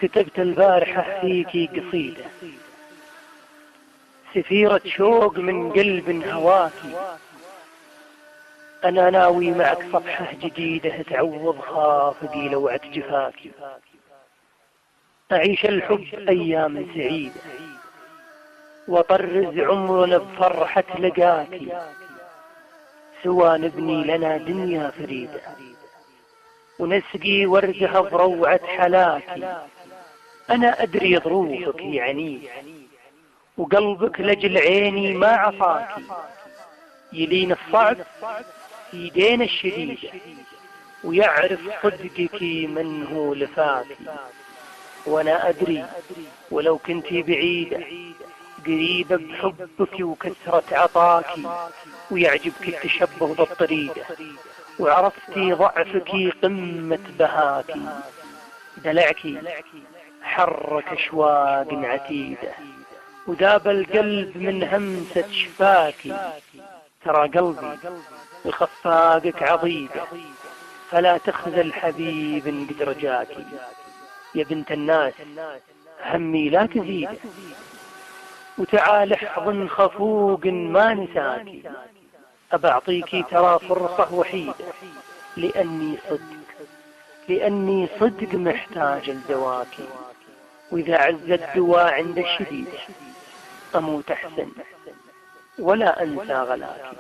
كتبت البارحة فيكي قصيدة، سفيرة شوق من قلب هواكي. أنا ناوي معك صفحة جديدة تعوض خافقي لوعة جفاكي. أعيش الحب أيام سعيدة وطرز عمرنا بفرحة لقاكي، سوا نبني لنا دنيا فريدة ونسقي وردها بروعة حلاكي. أنا أدري ظروفك عنيف وقلبك لجل عيني ما عصاكي، يلين الصعب في يدين الشديدة ويعرف صدقك من هو لفاكي. وأنا أدري ولو كنتي بعيدة قريبة بحبك وكثرة عطاكي، ويعجبك التشبه بالطريدة وعرفتي ضعفك قمة بهاكي. دلعكي حرك أشواق عتيدة وذاب القلب من همسة شفاكي. ترى قلبي وخفاقك عضيدة فلا تخذل حبيب قد رجاكي. يا بنت الناس همي لا تزيده وتعال احضن خفوق ما نساكي. أبعطيكي ترى فرصة وحيدة لأني صدق محتاج لدواكي. وإذا عز الدواء عند الشديدة أموت أحسن ولا أنسى غلاكي.